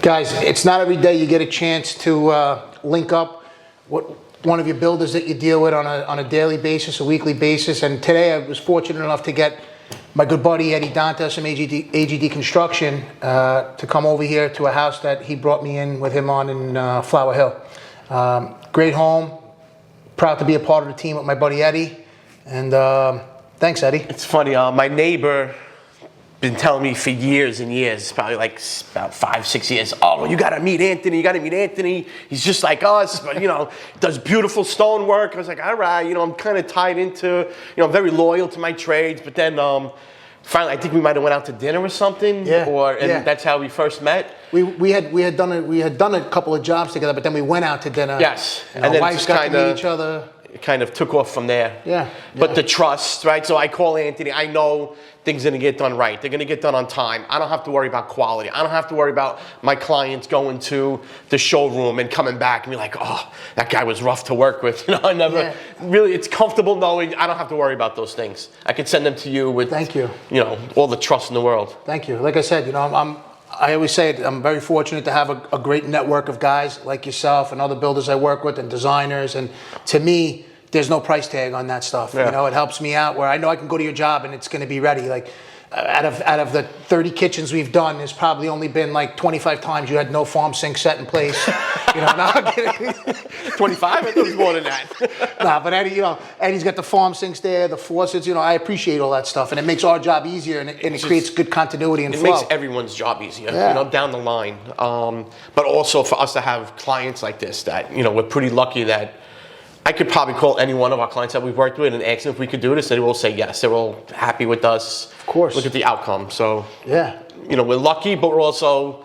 Guys, it's not every day you get a chance to link up with one of your builders that you deal with on a daily basis, a weekly basis. And today I was fortunate enough to get my good buddy Eddie Dantas from AGD Construction to come over here to a house that he brought me in with him on in Flower Hill. Great home. Proud to be a part of the team with my buddy Eddie. And thanks, Eddie. It's funny, my neighbor been telling me for years and years, probably like about 5-6 years, oh, you gotta meet Anthony, you gotta meet Anthony. He's just like us, but you know, does beautiful stone work. I was like, all right, you know, I'm kind of tied into, you know, I'm very loyal to my trades, but then finally, I think we might have went out to dinner or something, that's how we first met. We had done a couple of jobs together, but then we went out to dinner. Yes, and our wives got to meet each other. It kind of took off from there. Yeah. But the trust, right? So I call Anthony. I know things are going to get done right. They're going to get done on time. I don't have to worry about quality. I don't have to worry about my clients going to the showroom and coming back and be like, oh, that guy was rough to work with. You know, I never really, it's comfortable knowing I don't have to worry about those things. I can send them to you with, thank you. You know, all the trust in the world. Thank you. Like I said, you know, I always say it, I'm very fortunate to have a great network of guys like yourself and other builders I work with and designers. And to me, there's no price tag on that stuff. Yeah. You know, it helps me out where I know I can go to your job and it's going to be ready. Like out of the 30 kitchens we've done, there's probably only been like 25 times you had no farm sink set in place. You know, no, I'm kidding. 25? I thought it was more than that. Nah, but Eddie, you know, Eddie's got the farm sinks there, the faucets. You know, I appreciate all that stuff, and it makes our job easier, and it creates good continuity and flow. It makes everyone's job easier, you know, down the line. But also for us to have clients like this, that you know, we're pretty lucky that. I could probably call any one of our clients that we've worked with and ask them if we could do this. They will say yes. They're all happy with us. Of course. Look at the outcome. So, yeah, you know, we're lucky, but we're also,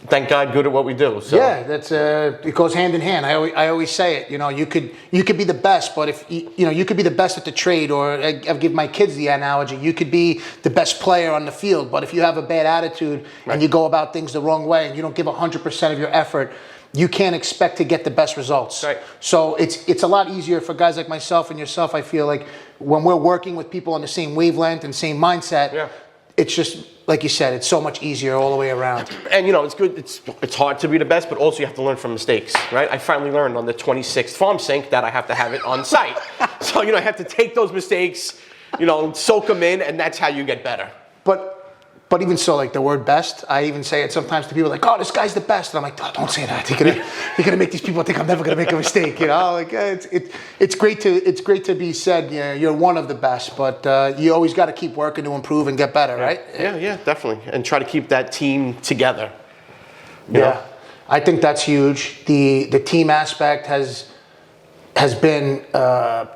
thank God, good at what we do. So. Yeah, that's it goes hand in hand. I always say it. You know, you could be the best, but if you know, you could be the best at the trade, or I give my kids the analogy. You could be the best player on the field, but if you have a bad attitude and you go about things the wrong way and you don't give 100% of your effort, you can't expect to get the best results. Right. So it's a lot easier for guys like myself and yourself. I feel like when we're working with people on the same wavelength and same mindset, it's just like you said, it's so much easier all the way around. And you know, it's good. It's hard to be the best, but also you have to learn from mistakes, right? I finally learned on the 26th farm sink that I have to have it on site. So you know, I have to take those mistakes, you know, soak them in, and that's how you get better. But even so, like the word best, I even say it sometimes to people like, oh, this guy's the best. And I'm like, oh, don't say that. You're gonna make these people think I'm never gonna make a mistake. You know, like it's great to be said, yeah, you're one of the best, but you always got to keep working to improve and get better, right? Yeah, definitely. And try to keep that team together. You know? I think that's huge. The team aspect has been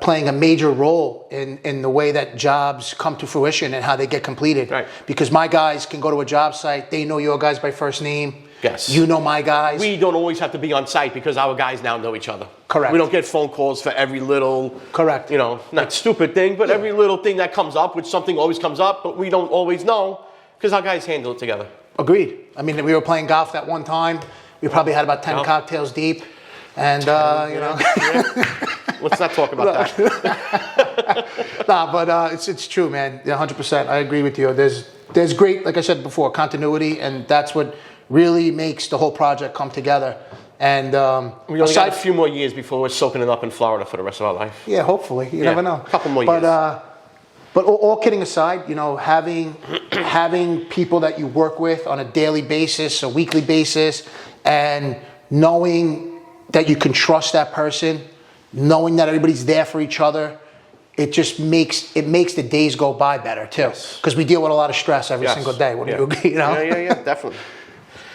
playing a major role in the way that jobs come to fruition and how they get completed. Right. Because my guys can go to a job site, they know your guys by first name. Yes. You know my guys. We don't always have to be on site because our guys now know each other. Correct. We don't get phone calls for every little, correct, you know, not stupid thing, but every little thing that comes up, which something always comes up, but we don't always know because our guys handle it together. Agreed. I mean, we were playing golf that one time. We probably had about 10 cocktails deep. And, you know. Let's not talk about that. Nah, but it's true, man. 100%. I agree with you. There's great, like I said before, continuity, and that's what really makes the whole project come together. And we only got a few more years before we're soaking it up in Florida for the rest of our life. Yeah, hopefully. You never know. A couple more years. But all kidding aside, you know, having people that you work with on a daily basis, a weekly basis, and knowing that you can trust that person, knowing that everybody's there for each other, it just makes the days go by better too. Because we deal with a lot of stress every single day. What do you agree? You know? Yeah, definitely.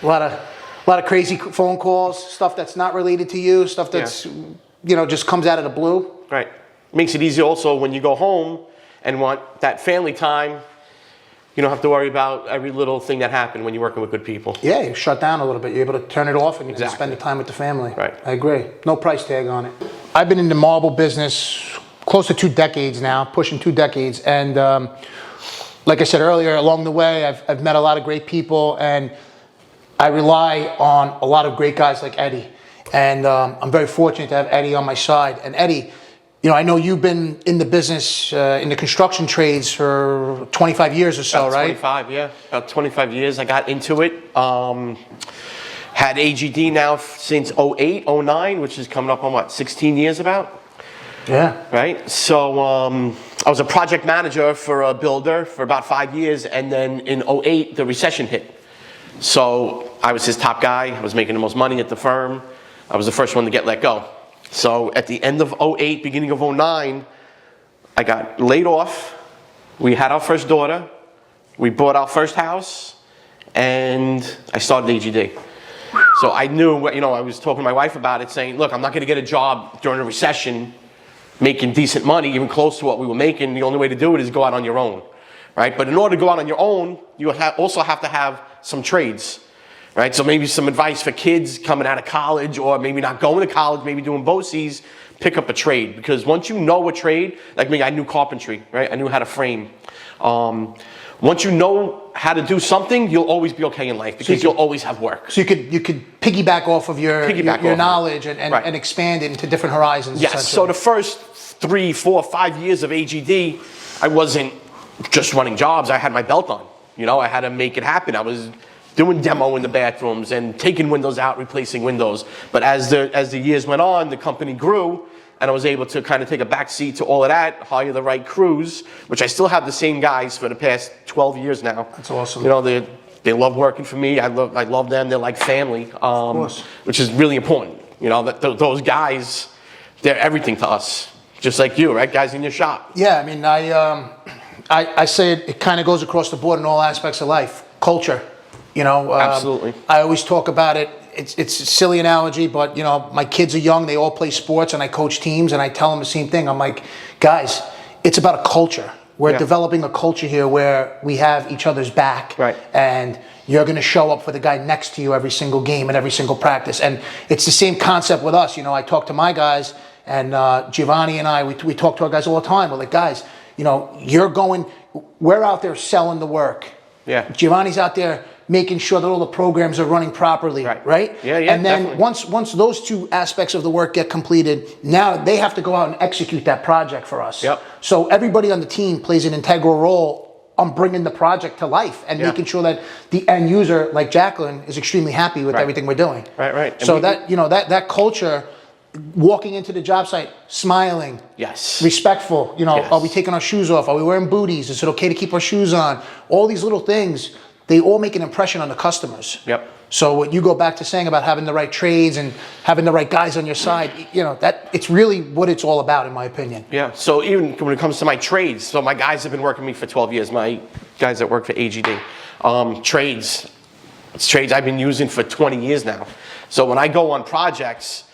A lot of crazy phone calls, stuff that's not related to you, stuff that's you know, just comes out of the blue. Right. Makes it easy also when you go home and want that family time. You don't have to worry about every little thing that happened when you're working with good people. Yeah, you shut down a little bit. You're able to turn it off and you can spend the time with the family. Right. I agree. No price tag on it. I've been in the marble business close to 2 decades now, pushing 2 decades. And like I said earlier, along the way, I've met a lot of great people, and I rely on a lot of great guys like Eddie. And I'm very fortunate to have Eddie on my side. And Eddie, I know you've been in the business, in the construction trades for 25 years or so, About right? 25, yeah. About 25 years I got into it. Had AGD now since 08, 09, which is coming up on what, 16 years about? Yeah. Right? So I was a project manager for a builder for about 5 years, and then in 08, the recession hit. So I was his top guy. I was making the most money at the firm. I was the first one to get let go. So at the end of 08, beginning of 09, I got laid off. We had our first daughter. We bought our first house, and I started AGD. So I knew, I was talking to my wife about it, saying, look, I'm not going to get a job during a recession making decent money, even close to what we were making. The only way to do it is go out on your own, right? But in order to go out on your own, you also have to have some trades, right? So maybe some advice for kids coming out of college, or maybe not going to college, maybe doing BOCES, pick up a trade. Because once you know a trade, like me, I knew carpentry, right? I knew how to frame. Once you know how to do something, you'll always be okay in life, because you'll always have work. So you could piggyback off of your knowledge and expand it into different horizons. Yes. So the first 3, 4, 5 years of AGD, I wasn't just running jobs. I had my belt on. I had to make it happen. I was doing demo in the bathrooms and taking windows out, replacing windows. But as the years went on, the company grew, and I was able to kind of take a back seat to all of that, hire the right crews, which I still have the same guys for the past 12 years now. That's awesome. They love working for me. I love them. They're like family, which is really important. Those guys, they're everything to us. Just like you, right? Guys in your shop. Yeah, I mean, I say it kind of goes across the board in all aspects of life. Culture, Absolutely. I always talk about it. It's a silly analogy, but my kids are young. They all play sports, and I coach teams, and I tell them the same thing. I'm like, guys, it's about a culture. We're developing a culture here where we have each other's back, right? And you're going to show up for the guy next to you every single game and every single practice. And it's the same concept with us. I talk to my guys, and Giovanni and I, we talk to our guys all the time. We're like, guys, we're out there selling the work. Yeah. Giovanni's out there making sure that all the programs are running properly, right? Yeah, and then definitely. once those two aspects of the work get completed, now they have to go out and execute that project for us. Yep. So everybody on the team plays an integral role on bringing the project to life and making sure that the end user, like Jacqueline, is extremely happy with everything we're doing. Right. So that culture, walking into the job site, smiling, respectful, are we taking our shoes off? Are we wearing booties? Is it okay to keep our shoes on? All these little things, they all make an impression on the customers. Yep. So what you go back to saying about having the right trades and having the right guys on your side, that it's really what it's all about, in my opinion. Yeah. So even when it comes to my trades, so my guys have been working with me for 12 years. My guys that work for AGD, it's trades I've been using for 20 years now. So when I go on projects,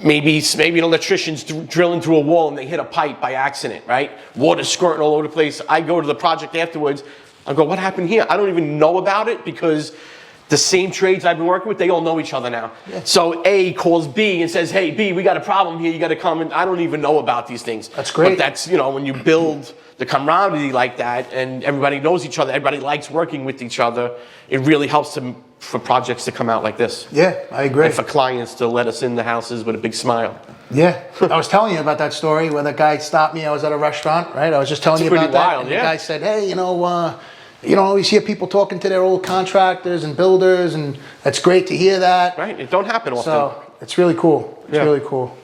maybe an electrician's drilling through a wall and they hit a pipe by accident, right? Water squirting all over the place. I go to the project afterwards. I go, what happened here? I don't even know about it, because the same trades I've been working with, they all know each other now. Yeah. So A calls B and says, hey, B, we got a problem here. You got to come. And I don't even know about these things. That's great. But that's, when you build the camaraderie like that and everybody knows each other, everybody likes working with each other, it really helps for projects to come out like this. Yeah, I agree. And for clients to let us in the houses with a big smile. Yeah, I was telling you about that story where the guy stopped me. I was at a restaurant, right? I was just telling you about that. And the guy said, hey, always hear people talking to their old contractors and builders, and that's great to hear that. Right, it don't happen often. So it's really cool. It's really cool.